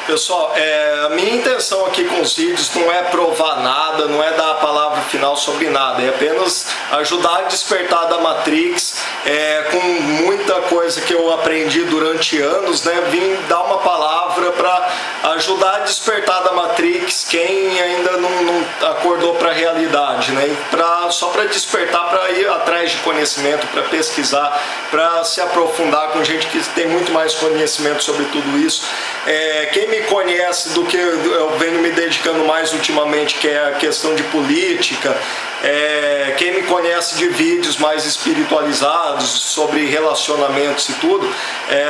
Pessoal, a minha intenção aqui com os vídeos não é provar nada, não é dar a palavra final sobre nada, é apenas ajudar a despertar da Matrix, com muita coisa que eu aprendi durante anos, né? Vim dar uma palavra para ajudar a despertar da Matrix quem ainda não acordou para a realidade, né? Só para despertar, para ir atrás de conhecimento, para pesquisar, para se aprofundar com gente que tem muito mais conhecimento sobre tudo isso. Quem me conhece do que eu venho me dedicando mais ultimamente, que é a questão de política, quem me conhece de vídeos mais espiritualizados sobre relacionamentos e tudo,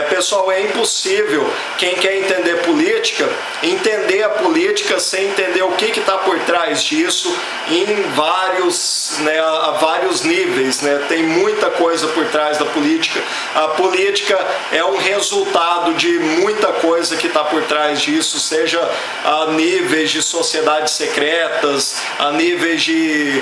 pessoal, é impossível quem quer entender política, entender a política sem entender o que está por trás disso em vários, a vários níveis, né? Tem muita coisa por trás da política. A política é um resultado de muita coisa que está por trás disso, seja a níveis de sociedades secretas, a níveis de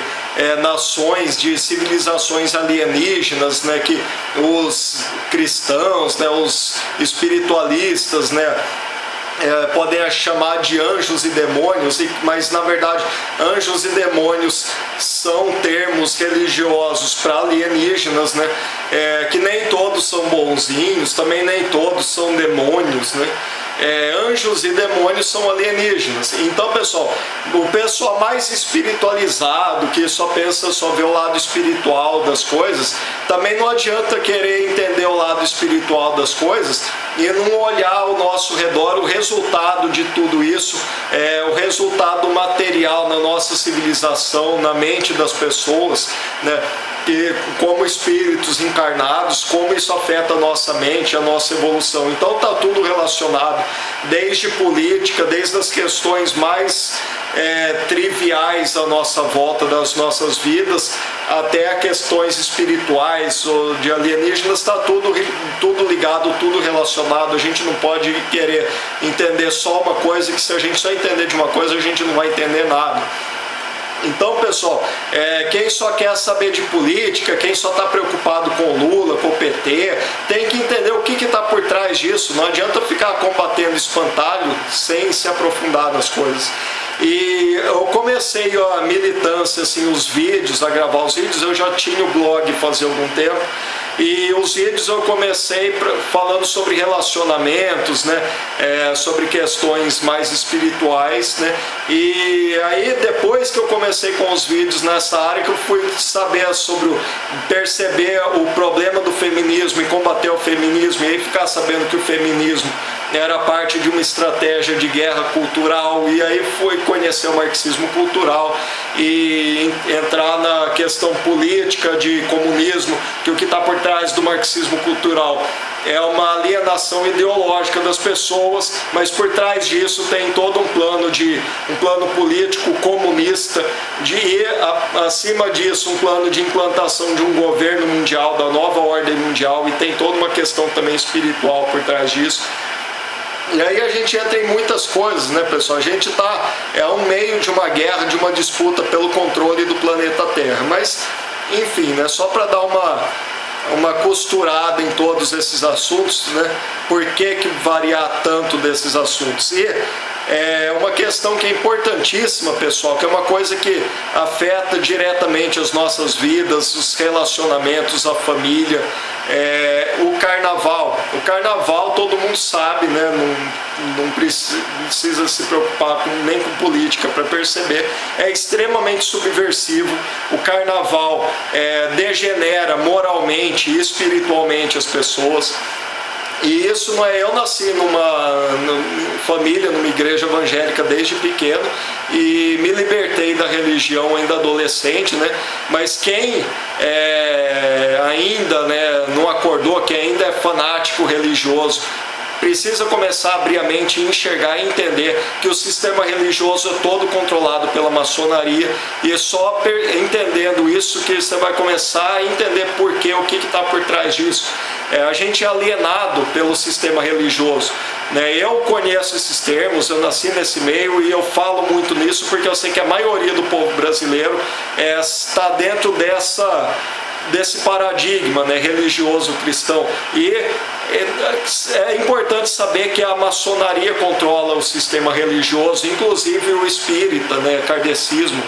nações, de civilizações alienígenas, né, que os cristãos, né, os espiritualistas, né, podem chamar de anjos e demônios, mas na verdade anjos e demônios são termos religiosos para alienígenas, né? Que nem todos são bonzinhos, também nem todos são demônios, né? Anjos e demônios são alienígenas. Então, pessoal, o pessoal mais espiritualizado, que só vê o lado espiritual das coisas, também não adianta querer entender o lado espiritual das coisas e não olhar ao nosso redor o resultado de tudo isso, o resultado material na nossa civilização, na mente das pessoas, né? E como espíritos encarnados, como isso afeta a nossa mente, a nossa evolução. Então está tudo relacionado, desde política, desde as questões mais triviais à nossa volta das nossas vidas, até a questões espirituais ou de alienígenas, está tudo ligado, tudo relacionado. A gente não pode querer entender só uma coisa, que se a gente só entender de uma coisa, a gente não vai entender nada. Então, pessoal, quem só quer saber de política, quem só está preocupado com o Lula, com o PT, tem que entender o que está por trás disso. Não adianta ficar combatendo espantalho sem se aprofundar nas coisas. E eu comecei a militância, assim, os vídeos, a gravar os vídeos. Eu já tinha o blog fazia algum tempo. E os vídeos eu comecei falando sobre relacionamentos, né? Sobre questões mais espirituais, né? E aí depois que eu comecei com os vídeos nessa área, que eu fui saber perceber o problema do feminismo e combater o feminismo, e aí ficar sabendo que o feminismo era parte de uma estratégia de guerra cultural, e aí fui conhecer o marxismo cultural e entrar na questão política de comunismo, que o que está por trás do marxismo cultural é uma alienação ideológica das pessoas, mas por trás disso tem todo um plano político comunista, e acima disso um plano de implantação de um governo mundial, da nova ordem mundial, e tem toda uma questão também espiritual por trás disso. E aí a gente entra em muitas coisas, né, pessoal? A gente no meio de uma guerra, de uma disputa pelo controle do planeta Terra. Mas, enfim, né, só para dar uma costurada em todos esses assuntos, né? Por que variar tanto desses assuntos? E é uma questão que é importantíssima, pessoal, que é uma coisa que afeta diretamente as nossas vidas, os relacionamentos, a família, o carnaval. O carnaval todo mundo sabe, né? Não precisa se preocupar nem com política para perceber, é extremamente subversivo. O carnaval degenera moralmente e espiritualmente as pessoas. E isso não é... Eu nasci numa família, numa igreja evangélica desde pequeno e me libertei da religião ainda adolescente, né? Mas quem ainda, né, não acordou, quem ainda é fanático religioso, precisa começar a abrir a mente e enxergar e entender que o sistema religioso é todo controlado pela maçonaria, e é só entendendo isso que você vai começar a entender o que está por trás disso. A gente é alienado pelo sistema religioso, né? Eu conheço esses termos, eu nasci nesse meio e eu falo muito nisso porque eu sei que a maioria do povo brasileiro está dentro desse paradigma, né, religioso cristão. E é importante saber que a maçonaria controla o sistema religioso, inclusive o espírita, né, kardecismo,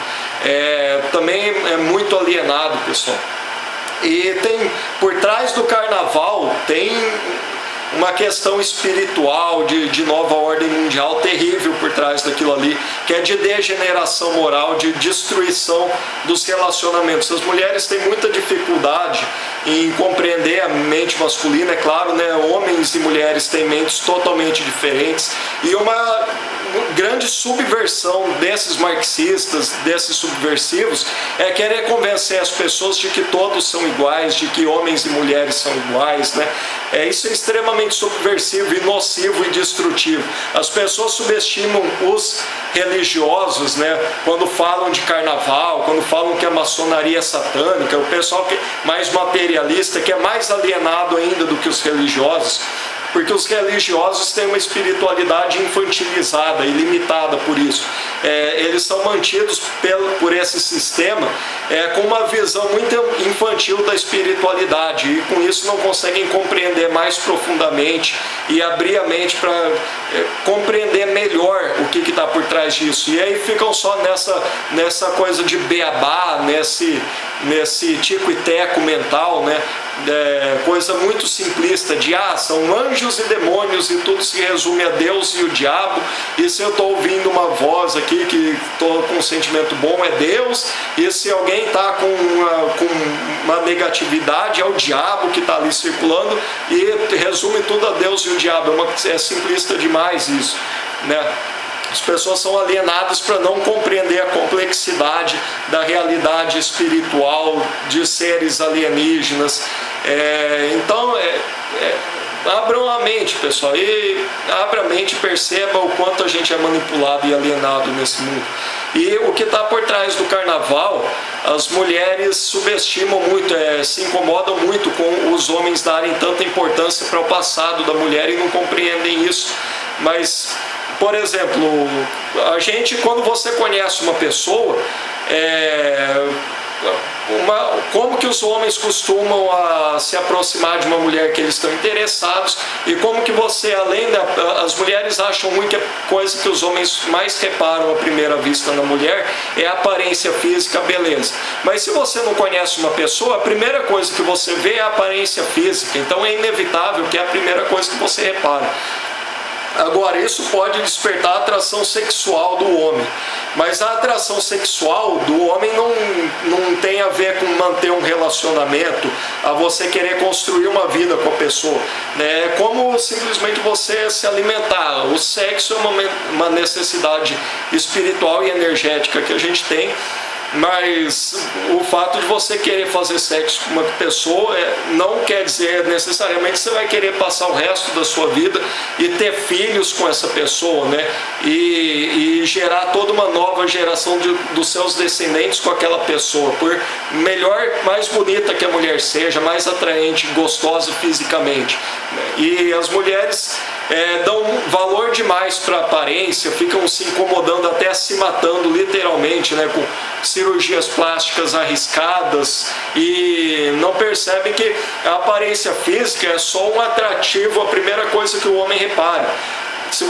também é muito alienado, pessoal. E por trás do carnaval tem uma questão espiritual de nova ordem mundial terrível por trás daquilo ali, que é de degeneração moral, de destruição dos relacionamentos. As mulheres têm muita dificuldade em compreender a mente masculina, é claro, né? Homens e mulheres têm mentes totalmente diferentes, e uma grande subversão desses marxistas, desses subversivos, é querer convencer as pessoas de que todos são iguais, de que homens e mulheres são iguais, né? Isso é extremamente subversivo e nocivo e destrutivo. As pessoas subestimam os religiosos, né, quando falam de carnaval, quando falam que a maçonaria é satânica, o pessoal que mais materialista, que é mais alienado ainda do que os religiosos, porque os religiosos têm uma espiritualidade infantilizada e limitada por isso. Eles são mantidos por esse sistema com uma visão muito infantil da espiritualidade, e com isso não conseguem compreender mais profundamente e abrir a mente para compreender melhor o que está por trás disso. E aí ficam só nessa coisa de beabá, nesse tico e teco mental, né? Coisa muito simplista de são anjos e demônios e tudo se resume a Deus e o diabo, e se eu estou ouvindo uma voz aqui que estou com um sentimento bom, é Deus, e se alguém está com uma negatividade, é o diabo que está ali circulando, e resume tudo a Deus e o diabo. É simplista demais isso, né? As pessoas são alienadas para não compreender a complexidade da realidade espiritual de seres alienígenas. Então, abram a mente, pessoal, e abra a mente e perceba o quanto a gente é manipulado e alienado nesse mundo. E o que está por trás do carnaval, as mulheres subestimam muito, se incomodam muito com os homens darem tanta importância para o passado da mulher e não compreendem isso. Mas, por exemplo, quando você conhece uma pessoa, como que os homens costumam se aproximar de uma mulher que eles estão interessados, e como que você, as mulheres acham muito que a coisa que os homens mais reparam à primeira vista na mulher é a aparência física, a beleza. Mas se você não conhece uma pessoa, a primeira coisa que você vê é a aparência física, então é inevitável que é a primeira coisa que você repara. Agora, isso pode despertar a atração sexual do homem, mas a atração sexual do homem não tem a ver com manter um relacionamento, a você querer construir uma vida com a pessoa, né? É como simplesmente você se alimentar. O sexo é uma necessidade espiritual e energética que a gente tem, mas o fato de você querer fazer sexo com uma pessoa não quer dizer necessariamente que você vai querer passar o resto da sua vida e ter filhos com essa pessoa, né? E gerar toda uma nova geração dos seus descendentes com aquela pessoa, por melhor, mais bonita que a mulher seja, mais atraente, gostosa fisicamente. E as mulheres dão valor demais para a aparência, ficam se incomodando, até se matando literalmente, né, com cirurgias plásticas arriscadas, e não percebem que a aparência física é só um atrativo, a primeira coisa que o homem repara. Se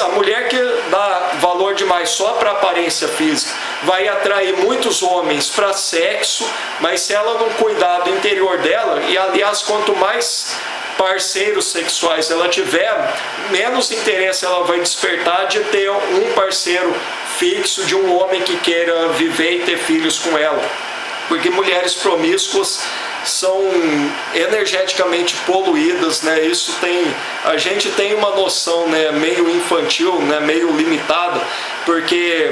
a mulher que dá valor demais só para a aparência física vai atrair muitos homens para sexo, mas se ela não cuidar do interior dela, e aliás, quanto mais parceiros sexuais ela tiver, menos interesse ela vai despertar de ter um parceiro fixo, de um homem que queira viver e ter filhos com ela. Porque mulheres promíscuas são energeticamente poluídas, né? A gente tem uma noção, né, meio infantil, né, meio limitada, porque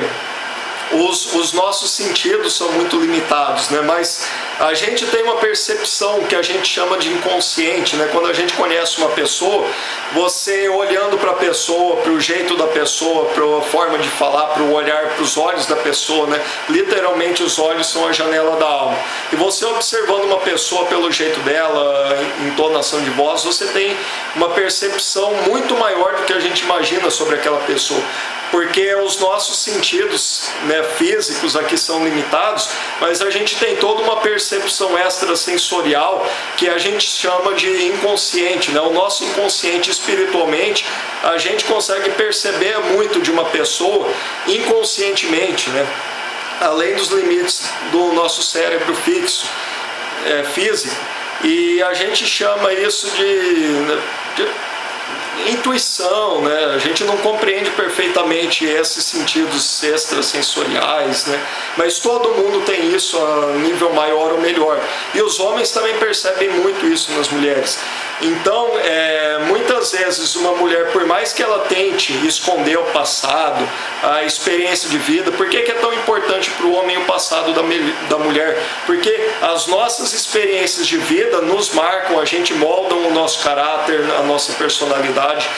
os nossos sentidos são muito limitados, né? Mas a gente tem uma percepção que a gente chama de inconsciente, né? Quando a gente conhece uma pessoa, você olhando para a pessoa, para o jeito da pessoa, para a forma de falar, para o olhar, para os olhos da pessoa, né? Literalmente os olhos são a janela da alma. E você observando uma pessoa pelo jeito dela, entonação de voz, você tem uma percepção muito maior do que a gente imagina sobre aquela pessoa. Porque os nossos sentidos, né, né, físicos aqui são limitados, mas a gente tem toda uma percepção extrasensorial que a gente chama de inconsciente, né? O nosso inconsciente espiritualmente, a gente consegue perceber muito de uma pessoa inconscientemente, né? Além dos limites do nosso cérebro físico. E a gente chama isso de intuição, né? A gente não compreende perfeitamente esses sentidos extrasensoriais, né? Mas todo mundo tem isso a nível maior ou melhor. E os homens também percebem muito isso nas mulheres. Então, muitas vezes uma mulher, por mais que ela tente esconder o passado, a experiência de vida, por que é tão importante para o homem o passado da mulher? Porque as nossas experiências de vida nos marcam, a gente molda o nosso caráter, a nossa personalidade.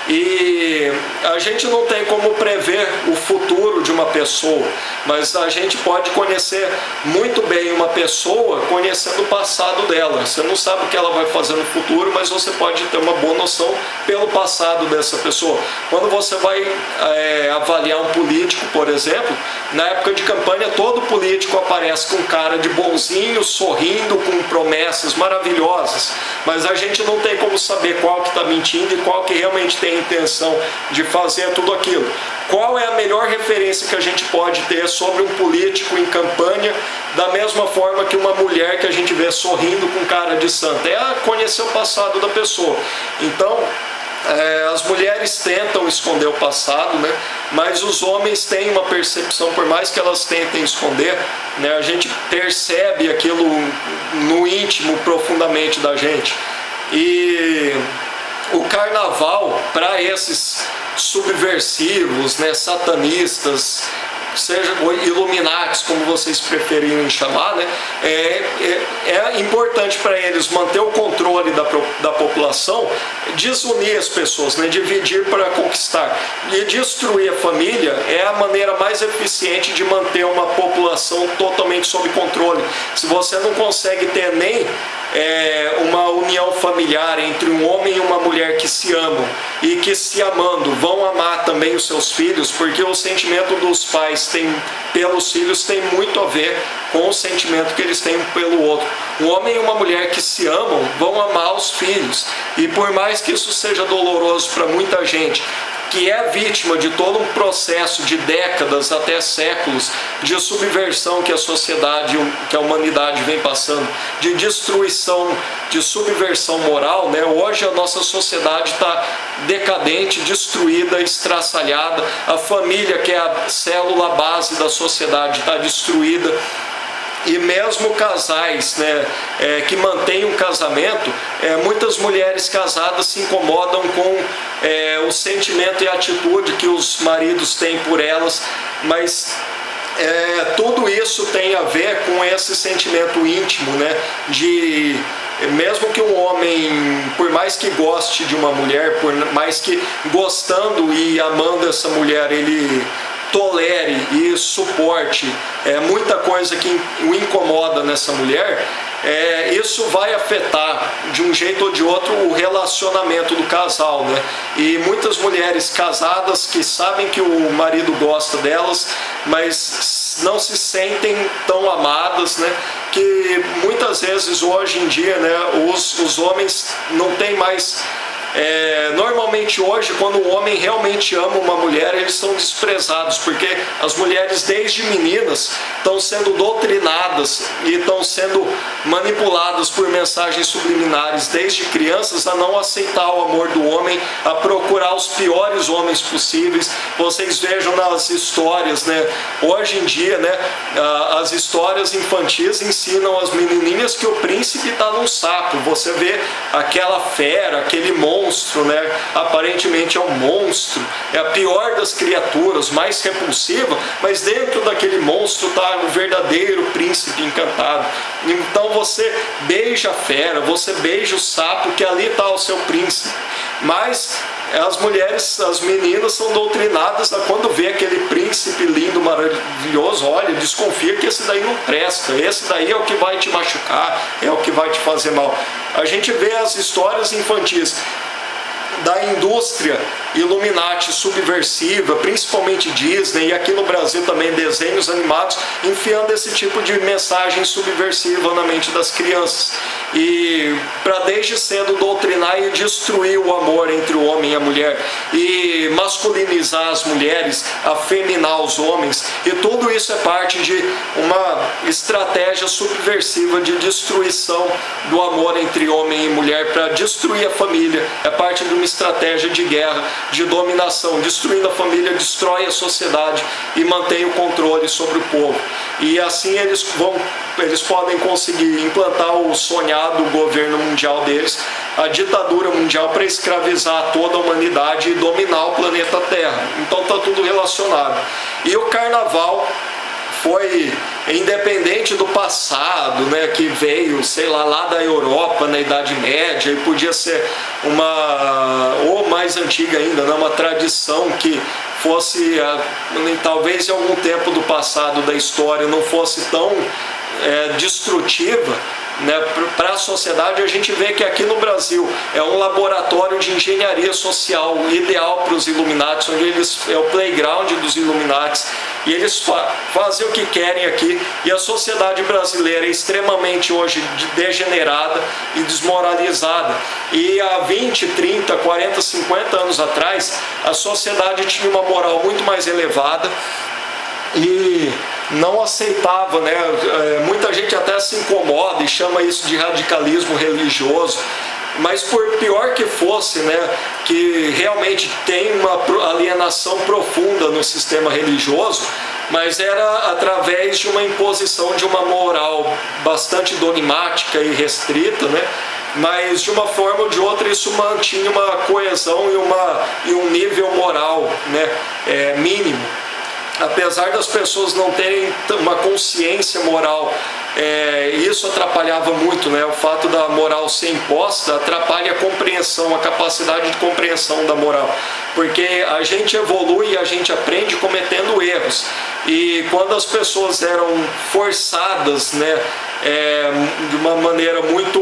E a gente não tem como prever o futuro de uma pessoa, mas a gente pode conhecer muito bem uma pessoa conhecendo o passado dela. Você não sabe o que ela vai fazer no futuro, mas você pode ter uma boa noção pelo passado dessa pessoa. Quando você vai avaliar um político, por exemplo, na época de campanha todo político aparece com cara de bonzinho, sorrindo, com promessas maravilhosas, mas a gente não tem como saber qual que está mentindo e qual que realmente tem a intenção de fazer tudo aquilo. Qual é a melhor referência que a gente pode ter sobre um político em campanha, da mesma forma que uma mulher que a gente vê sorrindo com cara de santa? É conhecer o passado da pessoa. Então, as mulheres tentam esconder o passado, né? Mas os homens têm uma percepção, por mais que elas tentem esconder, né? A gente percebe aquilo no íntimo, profundamente da gente. E o carnaval, para esses subversivos, né, satanistas, seja Illuminatis, como vocês preferirem chamar, né, é importante para eles manter o controle da população, desunir as pessoas, né, dividir para conquistar. E destruir a família é a maneira mais eficiente de manter uma população totalmente sob controle. Se você não consegue ter nem uma união familiar entre um homem e uma mulher que se amam e que, se amando, vão amar também os seus filhos, porque o sentimento dos pais pelos filhos tem muito a ver com o sentimento que eles têm pelo outro. Um homem e uma mulher que se amam vão amar os filhos, e por mais que isso seja doloroso para muita gente que é vítima de todo um processo de décadas até séculos de subversão que a sociedade, que a humanidade vem passando, de destruição, de subversão moral, né? Hoje a nossa sociedade está decadente, destruída, estraçalhada. A família, que é a célula base da sociedade, está destruída. E mesmo casais, né, que mantêm um casamento, muitas mulheres casadas se incomodam com o sentimento e a atitude que os maridos têm por elas, mas tudo isso tem a ver com esse sentimento íntimo, né, de mesmo que um homem, por mais que goste de uma mulher, por mais que gostando e amando essa mulher, ele tolere e suporte muita coisa que o incomoda nessa mulher, isso vai afetar de um jeito ou de outro o relacionamento do casal, né? E muitas mulheres casadas que sabem que o marido gosta delas, mas não se sentem tão amadas, né? Que muitas vezes hoje em dia, né, os homens não têm mais... normalmente hoje, quando um homem realmente ama uma mulher, eles são desprezados, porque as mulheres desde meninas estão sendo doutrinadas e estão sendo manipuladas por mensagens subliminares desde crianças a não aceitar o amor do homem, a procurar os piores homens possíveis. Vocês vejam nas histórias, né? Hoje em dia, né, as histórias infantis ensinam as menininhas que o príncipe está num saco. Você vê aquela fera, aquele monstro, né? Aparentemente é um monstro, é a pior das criaturas, mais repulsiva, mas dentro daquele monstro está o verdadeiro príncipe encantado. Então você beija a fera, você beija o sapo, que ali está o seu príncipe. Mas as mulheres, as meninas são doutrinadas a quando vê aquele príncipe lindo, maravilhoso, olha, desconfia que esse daí não presta, esse daí é o que vai te machucar, é o que vai te fazer mal. A gente vê as histórias infantis. da indústria Illuminati subversiva, principalmente Disney, e aqui no Brasil também desenhos animados, enfiando esse tipo de mensagem subversiva na mente das crianças. E para desde cedo doutrinar e destruir o amor entre o homem e a mulher, e masculinizar as mulheres, afeminar os homens, e tudo isso é parte de uma estratégia subversiva de destruição do amor entre homem e mulher, para destruir a família. É parte de uma estratégia de guerra, de dominação. Destruindo a família, destrói a sociedade e mantém o controle sobre o povo. E assim eles podem conseguir implantar o sonhado governo mundial deles, a ditadura mundial, para escravizar toda a humanidade e dominar o planeta Terra. Então está tudo relacionado. E o carnaval foi, independente do passado, né, que veio, sei lá da Europa, na Idade Média, e podia ser ou mais antiga ainda, né, uma tradição que fosse, talvez em algum tempo do passado da história não fosse tão destrutiva, né, para a sociedade. A gente vê que aqui no Brasil é um laboratório de engenharia social ideal para os Illuminati, onde é o playground dos Illuminati, e eles fazem o que querem aqui. E a sociedade brasileira é extremamente hoje degenerada e desmoralizada. E há 20, 30, 40, 50 anos atrás, a sociedade tinha uma moral muito mais elevada e não aceitava, né? Muita gente até se incomoda e chama isso de radicalismo religioso, mas por pior que fosse, né, que realmente tem uma alienação profunda no sistema religioso, mas era através de uma imposição de uma moral bastante dogmática e restrita, né? Mas de uma forma ou de outra isso mantinha uma coesão e um nível moral, né, mínimo. Apesar das pessoas não terem uma consciência moral, isso atrapalhava muito, né? O fato da moral ser imposta atrapalha a compreensão, a capacidade de compreensão da moral, porque a gente evolui e a gente aprende cometendo erros, e quando as pessoas eram forçadas, né, de uma maneira muito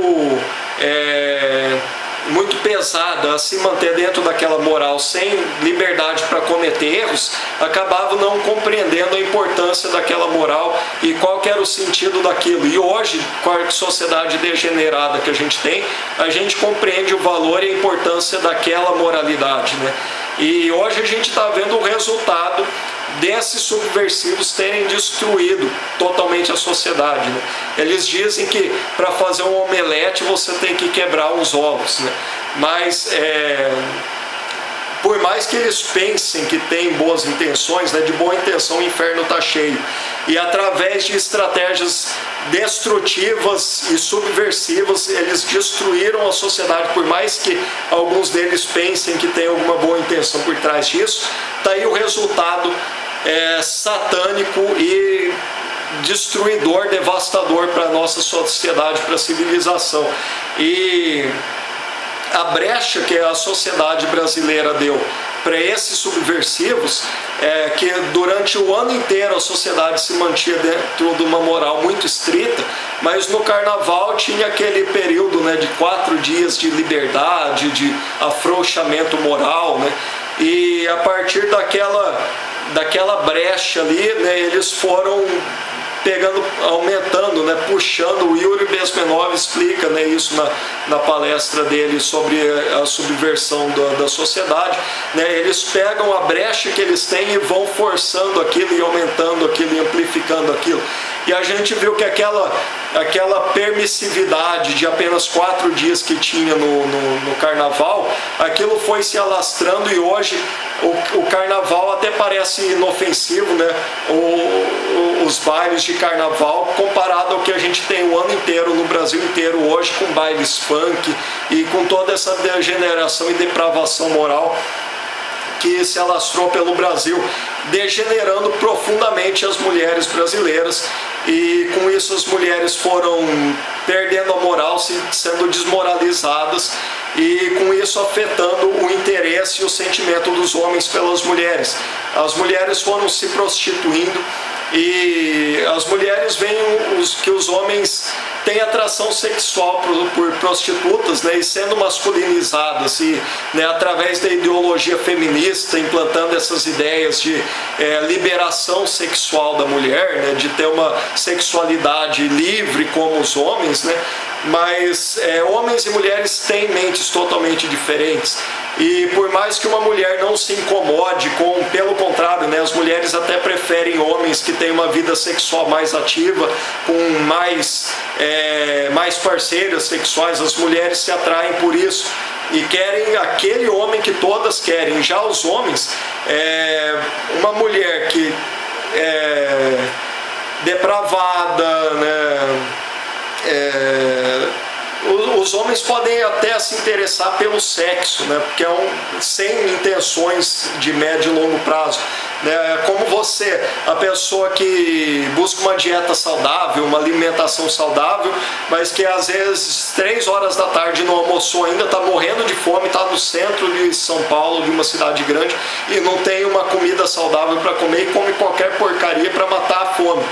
pesada a se manter dentro daquela moral sem liberdade para cometer erros, acabavam não compreendendo a importância daquela moral e qual que era o sentido daquilo. E hoje, com a sociedade degenerada que a gente compreende o valor e a importância daquela moralidade, né? E hoje a gente está vendo o resultado desses subversivos terem destruído totalmente a sociedade, né? Eles dizem que para fazer um omelete você tem que quebrar uns ovos, né? Mas por mais que eles pensem que têm boas intenções, né, de boa intenção o inferno está cheio. E através de estratégias destrutivas e subversivas, eles destruíram a sociedade. Por mais que alguns deles pensem que tem alguma boa intenção por trás disso, está aí o resultado satânico e destruidor, devastador para a nossa sociedade, para a civilização. E a brecha que a sociedade brasileira deu para esses subversivos que durante o ano inteiro a sociedade se mantinha dentro de uma moral muito estrita, mas no carnaval tinha aquele período, né, de 4 dias de liberdade, de afrouxamento moral, né? E a partir daquela brecha ali, né, eles foram aumentando, né, puxando. O Yuri Bezmenov explica, né, isso na palestra dele sobre a subversão da sociedade, né? Eles pegam a brecha que eles têm e vão forçando aquilo e aumentando aquilo e amplificando aquilo. E a gente viu que aquela permissividade de apenas 4 dias que tinha no carnaval, aquilo foi se alastrando, e hoje o carnaval até parece inofensivo, né? Os bailes de carnaval comparado ao que a gente tem o ano inteiro no Brasil inteiro hoje, com bailes funk e com toda essa degeneração e depravação moral que se alastrou pelo Brasil, degenerando profundamente as mulheres brasileiras. E com isso as mulheres foram perdendo a moral, sendo desmoralizadas, e com isso afetando o interesse e o sentimento dos homens pelas mulheres. As mulheres foram se prostituindo, E as mulheres veem que os homens têm atração sexual por prostitutas, né, e sendo masculinizadas, e, né, através da ideologia feminista, implantando essas ideias de liberação sexual da mulher, né, de ter uma sexualidade livre como os homens, né, mas homens e mulheres têm mentes totalmente diferentes. E por mais que uma mulher não se incomode pelo contrário, né, as mulheres até preferem homens que têm uma vida sexual mais ativa, com mais parceiras sexuais. As mulheres se atraem por isso e querem aquele homem que todas querem. Já os homens, uma mulher que é depravada, né, os homens podem até se interessar pelo sexo, né? Porque sem intenções de médio e longo prazo, né? Como a pessoa que busca uma dieta saudável, uma alimentação saudável, mas que às vezes 3 horas da tarde não almoçou ainda, está morrendo de fome, está no centro de São Paulo, de uma cidade grande, e não tem uma comida saudável para comer e come qualquer porcaria para matar a fome.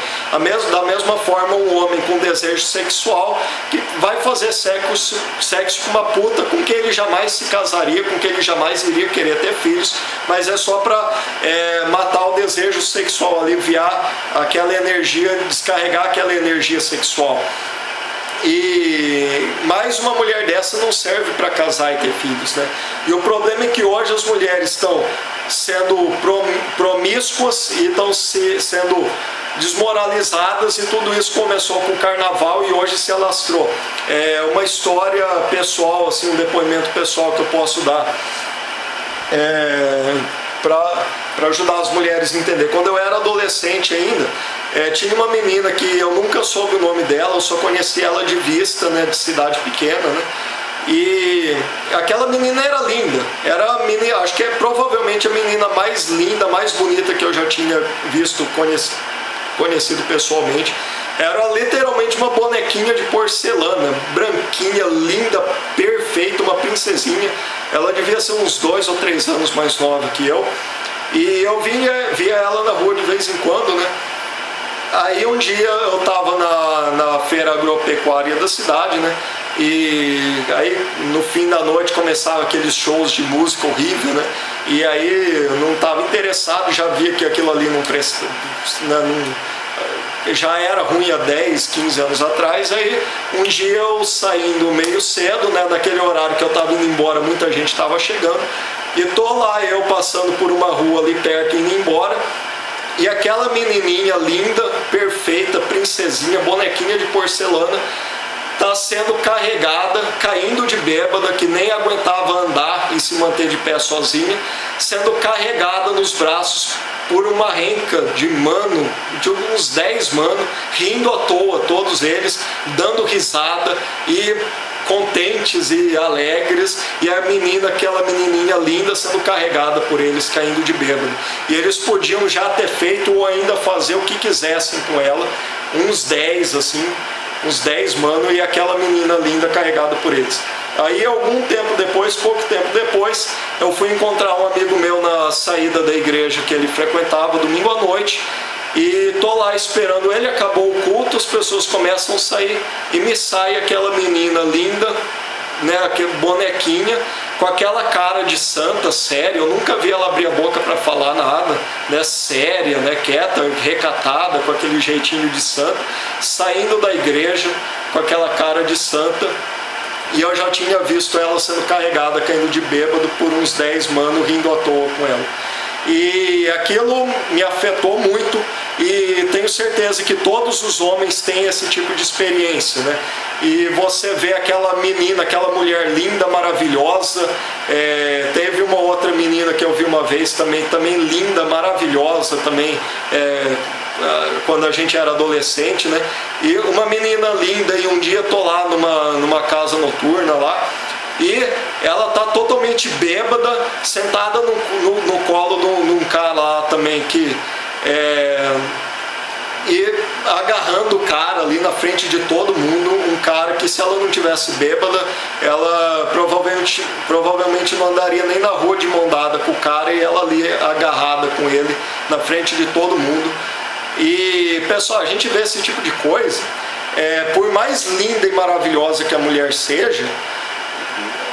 Da mesma forma, um homem com desejo sexual que vai fazer sexo com uma puta com quem ele jamais se casaria, com quem ele jamais iria querer ter filhos, mas é só para matar o desejo sexual, aliviar aquela energia, descarregar aquela energia sexual. E mais uma mulher dessa não serve para casar e ter filhos, né? E o problema é que hoje as mulheres estão sendo promíscuas e estão sendo desmoralizadas, e tudo isso começou com o carnaval e hoje se alastrou. É uma história pessoal, assim, um depoimento pessoal que eu posso dar para ajudar as mulheres a entender. Quando eu era adolescente ainda, tinha uma menina que eu nunca soube o nome dela, eu só conheci ela de vista, né, de cidade pequena, né? E aquela menina era linda, acho que é provavelmente a menina mais linda, mais bonita que eu já tinha visto, conhecido pessoalmente. Era literalmente uma bonequinha de porcelana, branquinha, linda, perfeita, uma princesinha. Ela devia ser uns 2 ou 3 anos mais nova que eu. E eu via ela na rua de vez em quando, né? Aí um dia eu estava na feira agropecuária da cidade, né? E aí no fim da noite começavam aqueles shows de música horrível, né? E aí eu não estava interessado, já via que aquilo ali não presta, já era ruim há 10, 15 anos atrás. Aí um dia eu saindo meio cedo, né, naquele horário que eu estava indo embora, muita gente estava chegando, e tô lá eu passando por uma rua ali perto, indo embora, e aquela menininha linda, perfeita, princesinha, bonequinha de porcelana, está sendo carregada, caindo de bêbada, que nem aguentava andar e se manter de pé sozinha, sendo carregada nos braços por uma renca de mano, de uns 10 mano, rindo à toa, todos eles, dando risada e contentes e alegres, e a menina, aquela menininha linda, sendo carregada por eles, caindo de bêbado. E eles podiam já ter feito ou ainda fazer o que quisessem com ela, uns 10 assim, uns 10 mano, e aquela menina linda carregada por eles. Aí pouco tempo depois, eu fui encontrar um amigo meu na saída da igreja que ele frequentava domingo à noite, e tô lá esperando ele. Acabou o culto, as pessoas começam a sair, e me sai aquela menina linda, né, aquela bonequinha, com aquela cara de santa, séria. Eu nunca vi ela abrir a boca para falar nada, né, séria, né, quieta, recatada, com aquele jeitinho de santa, saindo da igreja com aquela cara de santa. E eu já tinha visto ela sendo carregada, caindo de bêbado por uns 10 mano, rindo à toa com ela. E aquilo me afetou muito, e tenho certeza que todos os homens têm esse tipo de experiência, né? E você vê aquela menina, aquela mulher linda, maravilhosa. Teve uma outra menina que eu vi uma vez também linda, maravilhosa também, quando a gente era adolescente, né? E uma menina linda, e um dia tô lá numa casa noturna lá, e ela tá totalmente bêbada, sentada no colo de um cara lá também, e agarrando o cara ali na frente de todo mundo, um cara que, se ela não tivesse bêbada, ela provavelmente não andaria nem na rua de mão dada com o cara, e ela ali agarrada com ele na frente de todo mundo. E, pessoal, a gente vê esse tipo de coisa, por mais linda e maravilhosa que a mulher seja,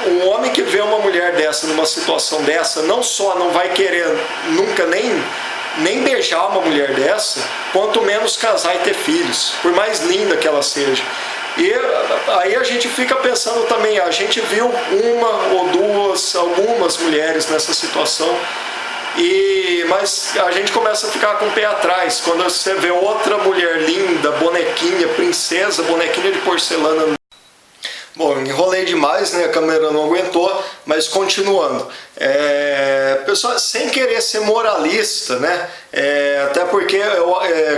um homem que vê uma mulher dessa, numa situação dessa, não só não vai querer nunca nem beijar uma mulher dessa, quanto menos casar e ter filhos, por mais linda que ela seja. E aí a gente fica pensando também, a gente viu uma ou duas, algumas mulheres nessa situação, mas a gente começa a ficar com o pé atrás quando você vê outra mulher linda, bonequinha, princesa, bonequinha de porcelana. Bom, enrolei demais, né? A câmera não aguentou, mas continuando. Pessoal, sem querer ser moralista, né? Até porque,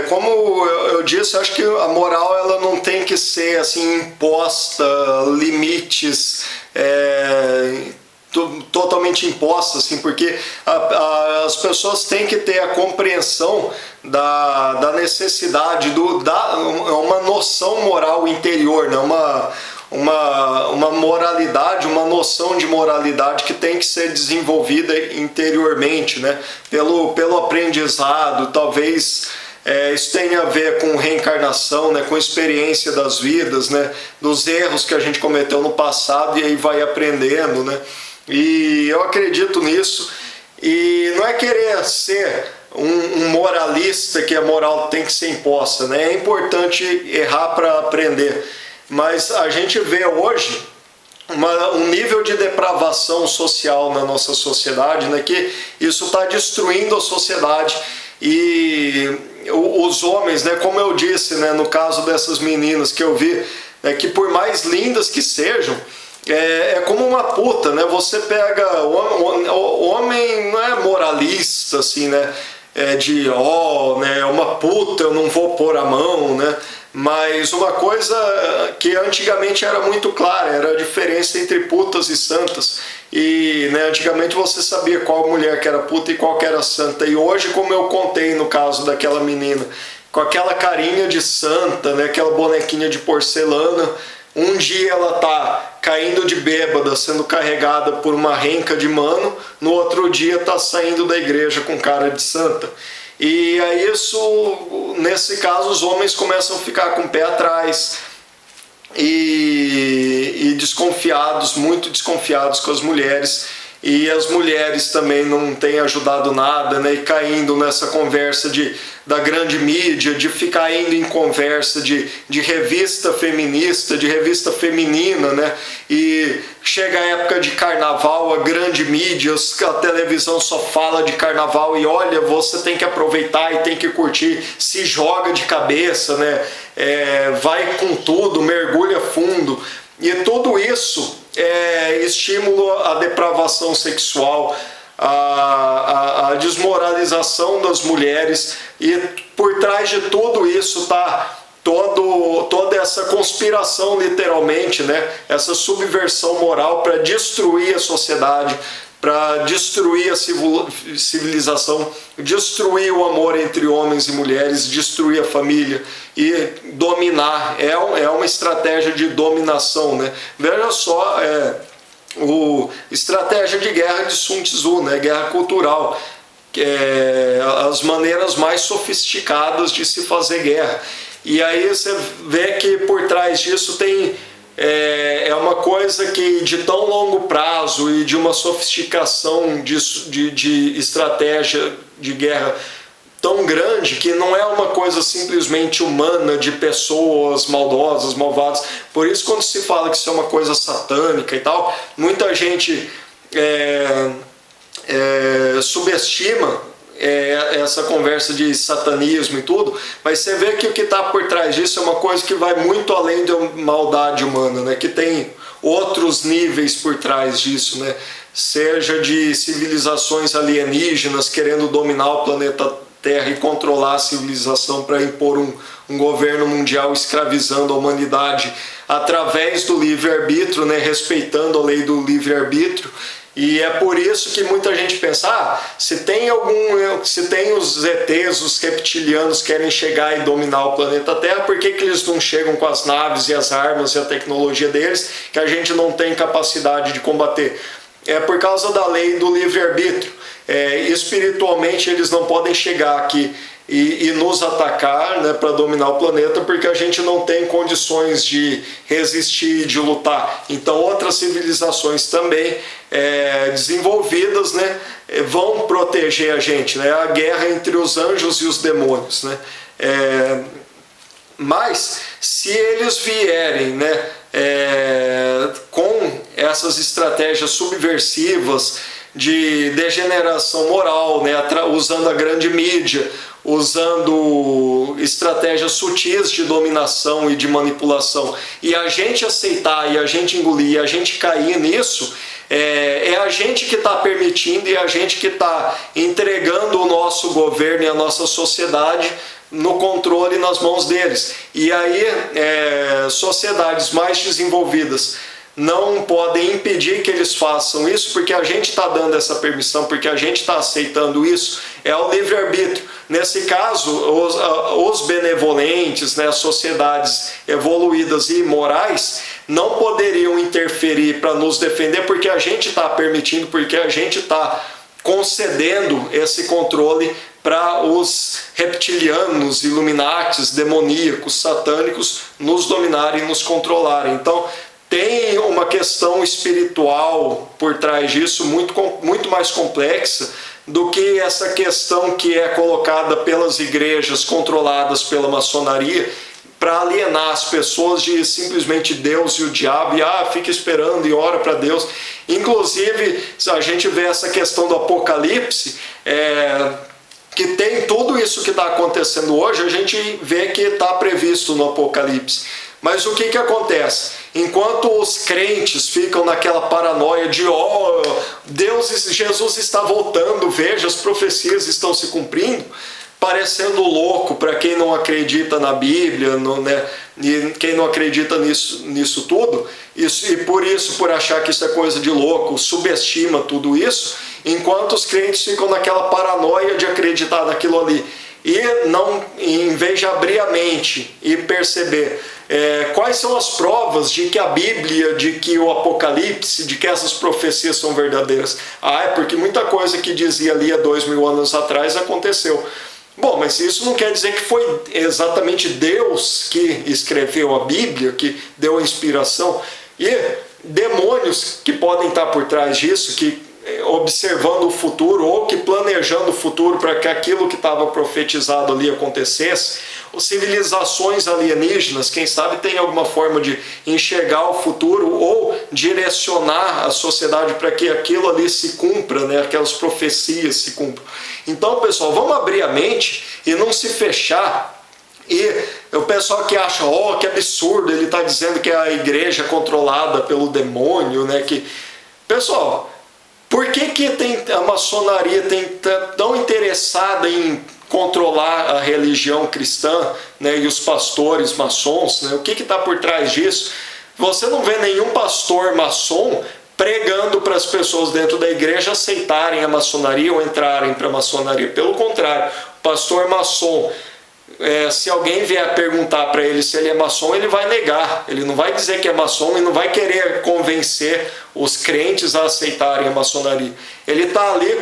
como eu disse, eu acho que a moral ela não tem que ser assim imposta, limites totalmente impostas, assim, porque as pessoas têm que ter a compreensão da necessidade, uma noção moral interior, né? Uma moralidade, uma noção de moralidade que tem que ser desenvolvida interiormente, né? Pelo aprendizado, talvez isso tenha a ver com reencarnação, né? Com experiência das vidas, né? Dos erros que a gente cometeu no passado e aí vai aprendendo, né? E eu acredito nisso, e não é querer ser um moralista que a moral tem que ser imposta, né? É importante errar para aprender. Mas a gente vê hoje um nível de depravação social na nossa sociedade, né, que isso está destruindo a sociedade. E os homens, né, como eu disse, né, no caso dessas meninas que eu vi, que por mais lindas que sejam, é como uma puta, né? Você pega o homem não é moralista assim, né? Né, uma puta, eu não vou pôr a mão, né? Mas uma coisa que antigamente era muito clara, era a diferença entre putas e santas. E, né, antigamente você sabia qual mulher que era puta e qual que era santa. E hoje, como eu contei no caso daquela menina, com aquela carinha de santa, né, aquela bonequinha de porcelana, um dia ela tá caindo de bêbada, sendo carregada por uma renca de mano, no outro dia tá saindo da igreja com cara de santa. E aí nesse caso, os homens começam a ficar com o pé atrás e desconfiados, muito desconfiados com as mulheres. E as mulheres também não têm ajudado nada, né? E caindo nessa conversa da grande mídia, de ficar indo em conversa de revista feminista, de revista feminina, né? E chega a época de carnaval, a grande mídia, a televisão só fala de carnaval e olha, você tem que aproveitar e tem que curtir, se joga de cabeça, né? Vai com tudo, mergulha fundo. E tudo isso é estímulo à depravação sexual, à desmoralização das mulheres, e por trás de tudo isso está toda essa conspiração, literalmente, né? Essa subversão moral para destruir a sociedade, para destruir a civilização, destruir o amor entre homens e mulheres, destruir a família e dominar. É uma estratégia de dominação, né? Veja só, estratégia de guerra de Sun Tzu, né? Guerra cultural, as maneiras mais sofisticadas de se fazer guerra. E aí você vê que por trás disso tem uma coisa que de tão longo prazo e de uma sofisticação de estratégia de guerra tão grande, que não é uma coisa simplesmente humana de pessoas maldosas, malvadas. Por isso, quando se fala que isso é uma coisa satânica e tal, muita gente subestima essa conversa de satanismo e tudo, mas você vê que o que está por trás disso é uma coisa que vai muito além da maldade humana, né? Que tem outros níveis por trás disso, né? Seja de civilizações alienígenas querendo dominar o planeta Terra e controlar a civilização para impor um governo mundial escravizando a humanidade através do livre-arbítrio, né? Respeitando a lei do livre-arbítrio. E é por isso que muita gente pensa, se tem os ETs, os reptilianos querem chegar e dominar o planeta Terra, por que eles não chegam com as naves e as armas e a tecnologia deles, que a gente não tem capacidade de combater? é por causa da lei do livre-arbítrio. Espiritualmente eles não podem chegar aqui e nos atacar, né, para dominar o planeta, porque a gente não tem condições de resistir, de lutar. Então outras civilizações também desenvolvidas, né, vão proteger a gente, né? A guerra entre os anjos e os demônios, né? Mas se eles vierem, né, com essas estratégias subversivas de degeneração moral, né, usando a grande mídia, usando estratégias sutis de dominação e de manipulação, e a gente aceitar, e a gente engolir, e a gente cair nisso, é a gente que está permitindo e a gente que está entregando o nosso governo e a nossa sociedade no controle nas mãos deles. E aí sociedades mais desenvolvidas não podem impedir que eles façam isso, porque a gente está dando essa permissão, porque a gente está aceitando isso. É o livre-arbítrio. Nesse caso, os benevolentes, né, as sociedades evoluídas e morais, não poderiam interferir para nos defender, porque a gente está permitindo, porque a gente está concedendo esse controle para os reptilianos, iluminatis, demoníacos, satânicos nos dominarem e nos controlarem. Então, tem uma questão espiritual por trás disso, muito mais complexa do que essa questão que é colocada pelas igrejas controladas pela maçonaria para alienar as pessoas de simplesmente Deus e o diabo, e fica esperando e ora para Deus. Inclusive, se a gente vê essa questão do Apocalipse, que tem tudo isso que está acontecendo hoje, a gente vê que está previsto no Apocalipse. Mas o que acontece? Enquanto os crentes ficam naquela paranoia de Jesus está voltando, veja, as profecias estão se cumprindo, parecendo louco para quem não acredita na Bíblia, né? E quem não acredita nisso tudo, e por achar que isso é coisa de louco, subestima tudo isso, enquanto os crentes ficam naquela paranoia de acreditar naquilo ali. E não, em vez de abrir a mente e perceber quais são as provas de que a Bíblia, de que o Apocalipse, de que essas profecias são verdadeiras. É porque muita coisa que dizia ali há 2000 anos atrás aconteceu. Bom, mas isso não quer dizer que foi exatamente Deus que escreveu a Bíblia, que deu a inspiração. E demônios que podem estar por trás disso, que observando o futuro ou que planejando o futuro para que aquilo que estava profetizado ali acontecesse, ou civilizações alienígenas, quem sabe tem alguma forma de enxergar o futuro ou direcionar a sociedade para que aquilo ali se cumpra, né? Aquelas profecias se cumpram. Então, pessoal, vamos abrir a mente e não se fechar. E o pessoal que acha, que absurdo, ele está dizendo que a igreja é controlada pelo demônio, né? Pessoal, por que a maçonaria tem tão interessada em controlar a religião cristã, né, e os pastores maçons, né? O que está por trás disso? Você não vê nenhum pastor maçom pregando para as pessoas dentro da igreja aceitarem a maçonaria ou entrarem para a maçonaria. Pelo contrário, o pastor maçom, se alguém vier perguntar para ele se ele é maçom, ele vai negar. Ele não vai dizer que é maçom e não vai querer convencer os crentes a aceitarem a maçonaria. Ele está ali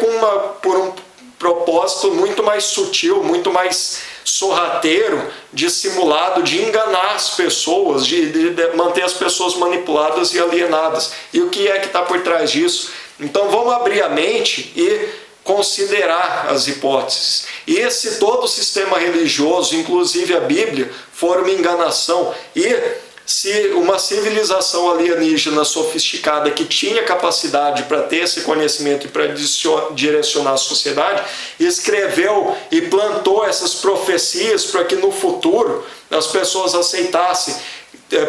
por um propósito muito mais sutil, muito mais sorrateiro, dissimulado, de enganar as pessoas, de manter as pessoas manipuladas e alienadas. E o que é que está por trás disso? Então vamos abrir a mente e considerar as hipóteses. E se todo o sistema religioso, inclusive a Bíblia, for uma enganação, e se uma civilização alienígena sofisticada que tinha capacidade para ter esse conhecimento e para direcionar a sociedade, escreveu e plantou essas profecias para que no futuro as pessoas aceitassem,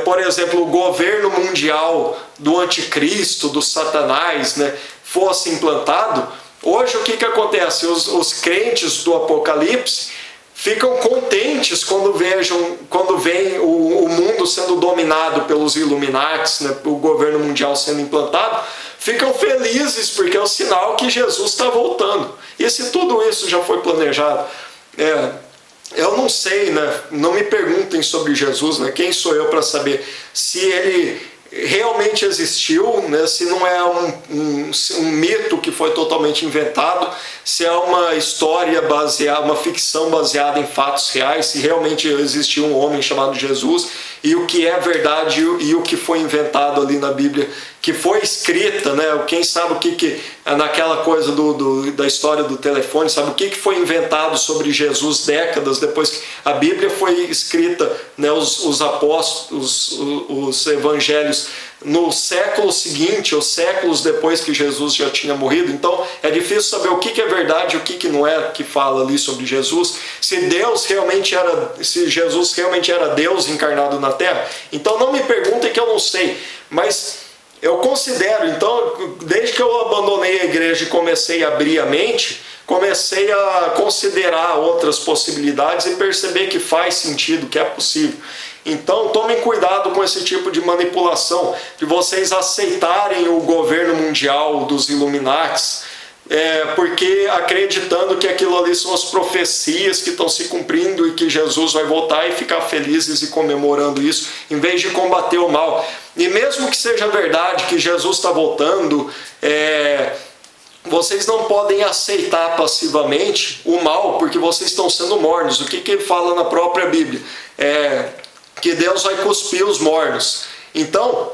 por exemplo, o governo mundial do anticristo, do Satanás, né, fosse implantado. Hoje o que acontece? Os crentes do Apocalipse ficam contentes quando veem o mundo sendo dominado pelos Illuminatis, né, o governo mundial sendo implantado, ficam felizes porque é o sinal que Jesus está voltando. E se tudo isso já foi planejado? Eu não sei, né? Não me perguntem sobre Jesus, né? Quem sou eu para saber se ele realmente existiu, né? Se não é um mito que foi totalmente inventado, se é uma história baseada, uma ficção baseada em fatos reais, se realmente existiu um homem chamado Jesus, e o que é verdade e o que foi inventado ali na Bíblia, que foi escrita, né? Quem sabe o que naquela coisa da história do telefone, sabe o que foi inventado sobre Jesus décadas depois que a Bíblia foi escrita, né? Os apóstolos, os evangelhos no século seguinte, ou séculos depois que Jesus já tinha morrido. Então é difícil saber o que é verdade e o que não é que fala ali sobre Jesus. Se Jesus realmente era Deus encarnado na Terra. Então não me perguntem que eu não sei, mas eu considero, então, desde que eu abandonei a igreja e comecei a abrir a mente, comecei a considerar outras possibilidades e perceber que faz sentido, que é possível. Então tomem cuidado com esse tipo de manipulação, de vocês aceitarem o governo mundial dos Illuminatis, porque acreditando que aquilo ali são as profecias que estão se cumprindo e que Jesus vai voltar e ficar felizes e comemorando isso, em vez de combater o mal. E mesmo que seja verdade que Jesus está voltando, vocês não podem aceitar passivamente o mal, porque vocês estão sendo mornos. O que ele fala na própria Bíblia? Que Deus vai cuspir os mornos. Então,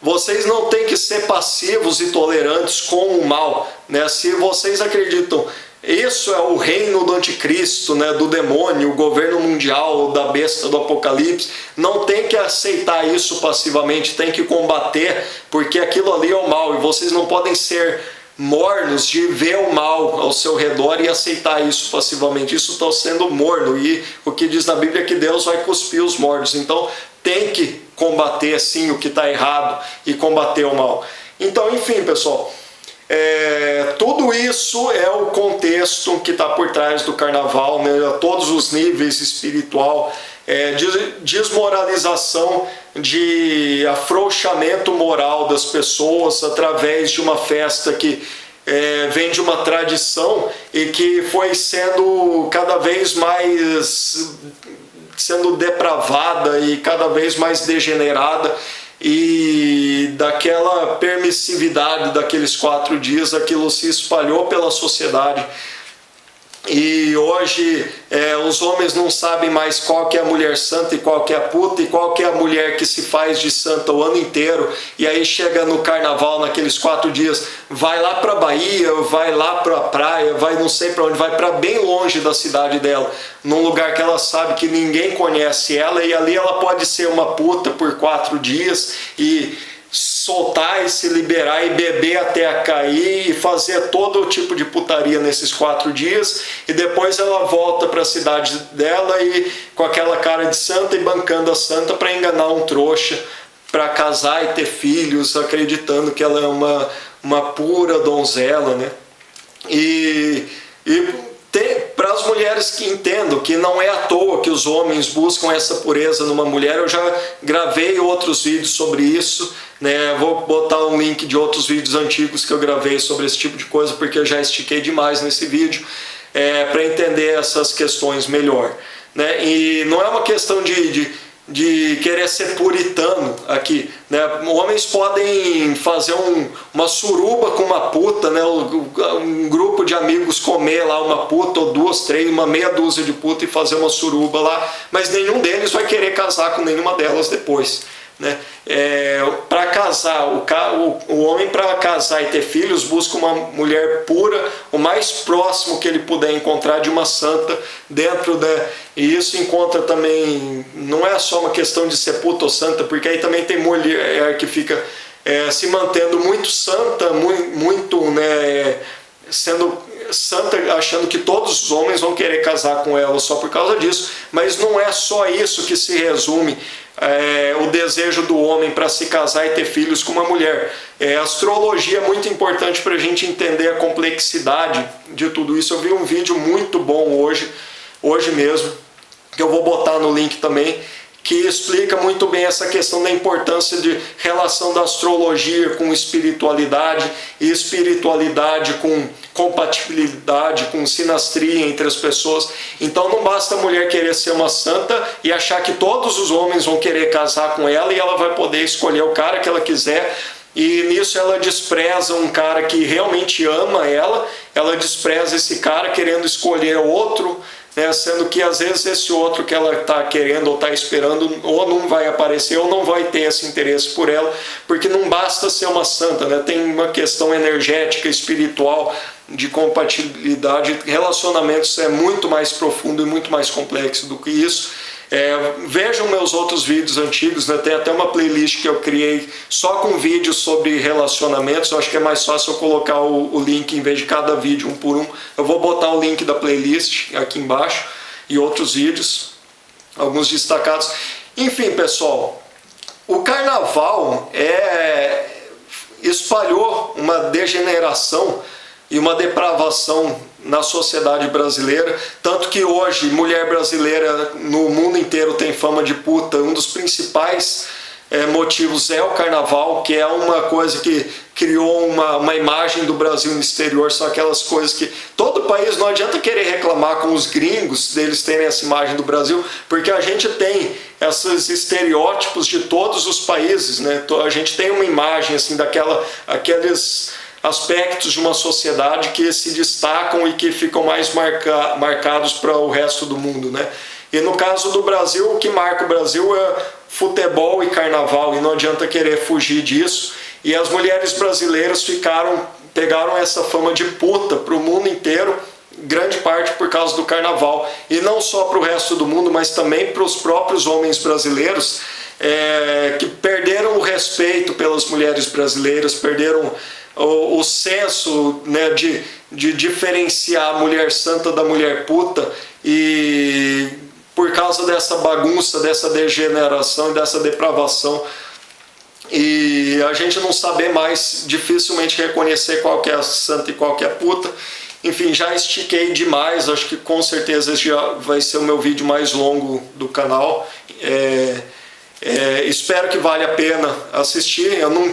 vocês não têm que ser passivos e tolerantes com o mal, né? Se vocês acreditam, isso é o reino do anticristo, né? Do demônio, o governo mundial, da besta do Apocalipse, não tem que aceitar isso passivamente, tem que combater, porque aquilo ali é o mal, e vocês não podem ser mornos de ver o mal ao seu redor e aceitar isso passivamente. Isso está sendo morno, e o que diz na Bíblia é que Deus vai cuspir os mornos. Então tem que combater sim o que está errado e combater o mal. Então, enfim, pessoal, tudo isso é o contexto que está por trás do carnaval, né? A todos os níveis espiritual, de desmoralização, de afrouxamento moral das pessoas através de uma festa que vem de uma tradição e que foi sendo cada vez mais sendo depravada e cada vez mais degenerada, e daquela permissividade daqueles 4 dias aquilo se espalhou pela sociedade. E hoje os homens não sabem mais qual que é a mulher santa e qual que é a puta, e qual que é a mulher que se faz de santa o ano inteiro, e aí chega no carnaval, naqueles 4 dias, vai lá para Bahia, vai lá para a praia, vai não sei para onde, vai para bem longe da cidade dela, num lugar que ela sabe que ninguém conhece ela, e ali ela pode ser uma puta por 4 dias e soltar e se liberar e beber até cair e fazer todo tipo de putaria nesses 4 dias, e depois ela volta para a cidade dela e com aquela cara de santa e bancando a santa para enganar um trouxa, para casar e ter filhos, acreditando que ela é uma pura donzela, né? E para as mulheres que entendam que não é à toa que os homens buscam essa pureza numa mulher, eu já gravei outros vídeos sobre isso, né? Vou botar um link de outros vídeos antigos que eu gravei sobre esse tipo de coisa, porque eu já estiquei demais nesse vídeo, para entender essas questões melhor, né? E não é uma questão de querer ser puritano aqui, né? Homens podem fazer uma suruba com uma puta, né? Um grupo de amigos comer lá uma puta, ou 2, 3, uma meia dúzia de puta e fazer uma suruba lá, mas nenhum deles vai querer casar com nenhuma delas depois, né? Para casar, o homem, para casar e ter filhos, busca uma mulher pura, o mais próximo que ele puder encontrar de uma santa dentro e isso encontra também, não é só uma questão de ser puta ou santa, porque aí também tem mulher que fica se mantendo muito santa, muito, né, sendo santa, achando que todos os homens vão querer casar com ela só por causa disso, mas não é só isso que se resume o desejo do homem para se casar e ter filhos com uma mulher. A astrologia é muito importante para a gente entender a complexidade de tudo isso. Eu vi um vídeo muito bom hoje mesmo, que eu vou botar no link também, que explica muito bem essa questão da importância de relação da astrologia com espiritualidade e espiritualidade com compatibilidade, com sinastria entre as pessoas. Então não basta a mulher querer ser uma santa e achar que todos os homens vão querer casar com ela e ela vai poder escolher o cara que ela quiser. E nisso ela despreza um cara que realmente ama ela despreza esse cara querendo escolher outro, né, sendo que às vezes esse outro que ela está querendo ou está esperando ou não vai aparecer ou não vai ter esse interesse por ela, porque não basta ser uma santa, né, tem uma questão energética, espiritual, de compatibilidade, relacionamentos é muito mais profundo e muito mais complexo do que isso. Vejam meus outros vídeos antigos, né? Tem até uma playlist que eu criei só com vídeos sobre relacionamentos. Eu acho que é mais fácil eu colocar o link em vez de cada vídeo um por um. Eu vou botar o link da playlist aqui embaixo e outros vídeos, alguns destacados. Enfim, pessoal, o carnaval espalhou uma degeneração e uma depravação na sociedade brasileira, tanto que hoje mulher brasileira no mundo inteiro tem fama de puta. Um dos principais motivos é o carnaval, que é uma coisa que criou uma imagem do Brasil no exterior. São aquelas coisas que todo país, não adianta querer reclamar com os gringos deles terem essa imagem do Brasil, porque a gente tem esses estereótipos de todos os países, né? A gente tem uma imagem assim aqueles aspectos de uma sociedade que se destacam e que ficam mais marcados para o resto do mundo, né? E no caso do Brasil, o que marca o Brasil é futebol e carnaval, e não adianta querer fugir disso. E as mulheres brasileiras pegaram essa fama de puta para o mundo inteiro, grande parte por causa do carnaval. E não só para o resto do mundo, mas também para os próprios homens brasileiros, que perderam o respeito pelas mulheres brasileiras, perderam o senso, né, de diferenciar a mulher santa da mulher puta, e por causa dessa bagunça, dessa degeneração e dessa depravação, e a gente não saber mais dificilmente reconhecer qual que é a santa e qual que é a puta. Enfim, já estiquei demais, acho que com certeza já vai ser o meu vídeo mais longo do canal. Espero que valha a pena assistir. Eu não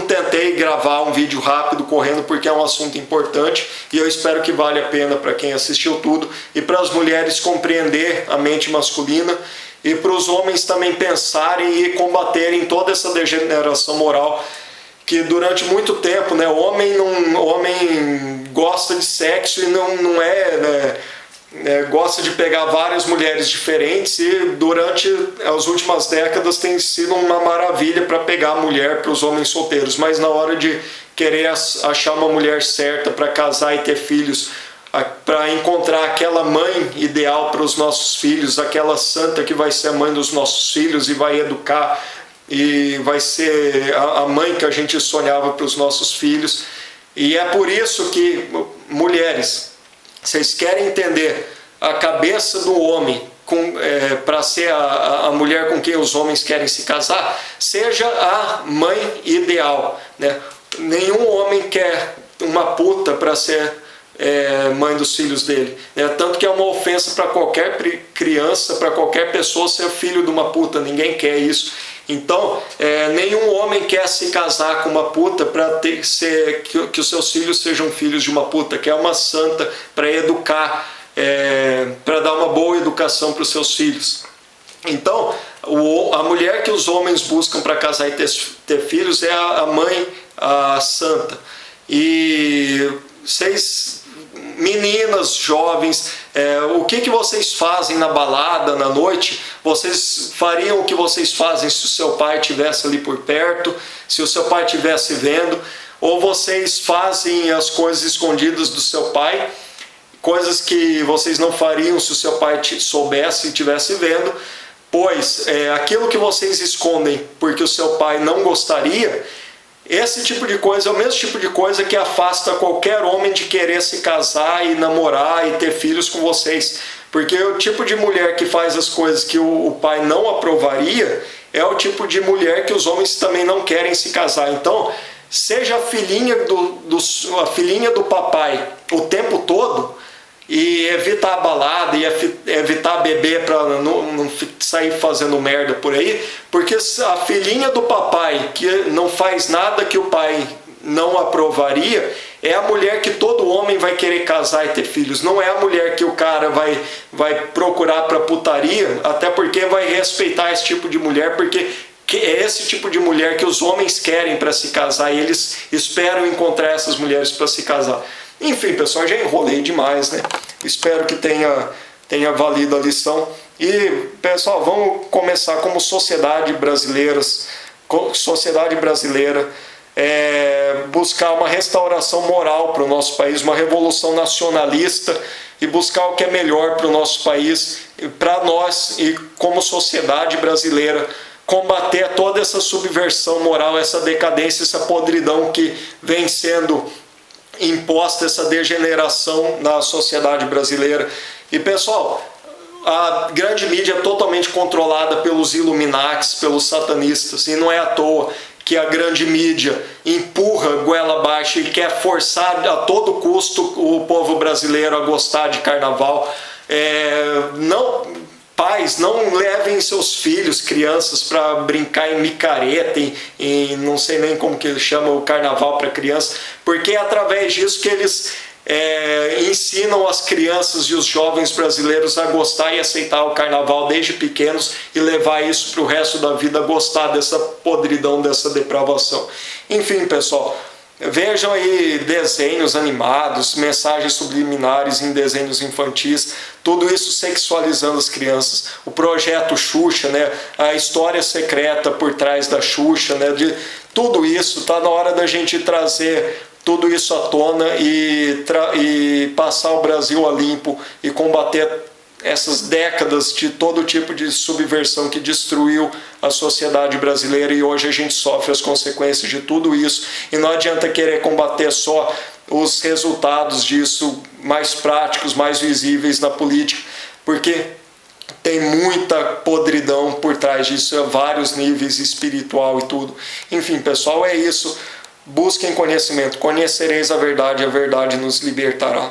tentei gravar um vídeo rápido correndo porque é um assunto importante, e eu espero que valha a pena para quem assistiu tudo e para as mulheres compreender a mente masculina e para os homens também pensarem e combaterem toda essa degeneração moral que durante muito tempo, né, o homem gosta de sexo e não gosta de pegar várias mulheres diferentes, e durante as últimas décadas tem sido uma maravilha para pegar a mulher para os homens solteiros, mas na hora de querer achar uma mulher certa para casar e ter filhos, para encontrar aquela mãe ideal para os nossos filhos, aquela santa que vai ser a mãe dos nossos filhos e vai educar e vai ser a mãe que a gente sonhava para os nossos filhos. E é por isso que, mulheres, vocês querem entender a cabeça do homem para ser a mulher com quem os homens querem se casar, seja a mãe ideal, né? Nenhum homem quer uma puta para ser mãe dos filhos dele, né? Tanto que é uma ofensa para qualquer criança, para qualquer pessoa ser filho de uma puta. Ninguém quer isso. Então, nenhum homem quer se casar com uma puta para que os seus filhos sejam filhos de uma puta, que é uma santa para educar, para dar uma boa educação para os seus filhos. Então, a mulher que os homens buscam para casar e ter filhos é a mãe, a santa. E vocês, meninas jovens, o que vocês fazem na balada, na noite? Vocês fariam o que vocês fazem se o seu pai estivesse ali por perto, se o seu pai estivesse vendo? Ou vocês fazem as coisas escondidas do seu pai, coisas que vocês não fariam se o seu pai soubesse e estivesse vendo? Pois aquilo que vocês escondem porque o seu pai não gostaria, esse tipo de coisa é o mesmo tipo de coisa que afasta qualquer homem de querer se casar e namorar e ter filhos com vocês. Porque o tipo de mulher que faz as coisas que o pai não aprovaria é o tipo de mulher que os homens também não querem se casar. Então, seja a filhinha do papai o tempo todo, e evitar a balada e evitar beber para não sair fazendo merda por aí, porque a filhinha do papai que não faz nada que o pai não aprovaria é a mulher que todo homem vai querer casar e ter filhos. Não é a mulher que o cara vai procurar para putaria, até porque vai respeitar esse tipo de mulher, porque é esse tipo de mulher que os homens querem para se casar e eles esperam encontrar essas mulheres para se casar. Enfim, pessoal, já enrolei demais, né? Espero que tenha valido a lição. E, pessoal, vamos começar como sociedade brasileira, buscar uma restauração moral para o nosso país, uma revolução nacionalista e buscar o que é melhor para o nosso país, para nós e como sociedade brasileira, combater toda essa subversão moral, essa decadência, essa podridão que vem sendo imposta, essa degeneração na sociedade brasileira. E, pessoal, a grande mídia é totalmente controlada pelos Illuminatis, pelos satanistas, e não é à toa que a grande mídia empurra goela abaixo e quer forçar a todo custo o povo brasileiro a gostar de carnaval. Pais, não levem seus filhos, crianças, para brincar em micareta, em não sei nem como que chama o carnaval para criança, porque é através disso que eles ensinam as crianças e os jovens brasileiros a gostar e aceitar o carnaval desde pequenos e levar isso para o resto da vida, gostar dessa podridão, dessa depravação. Enfim, pessoal, vejam aí desenhos animados, mensagens subliminares em desenhos infantis, tudo isso sexualizando as crianças. O projeto Xuxa, né? A história secreta por trás da Xuxa, né? De tudo isso, está na hora da gente trazer tudo isso à tona e passar o Brasil a limpo e combater essas décadas de todo tipo de subversão que destruiu a sociedade brasileira, e hoje a gente sofre as consequências de tudo isso. E não adianta querer combater só os resultados disso mais práticos, mais visíveis na política, porque tem muita podridão por trás disso, a vários níveis, espiritual e tudo. Enfim, pessoal, é isso. Busquem conhecimento, conhecereis a verdade nos libertará.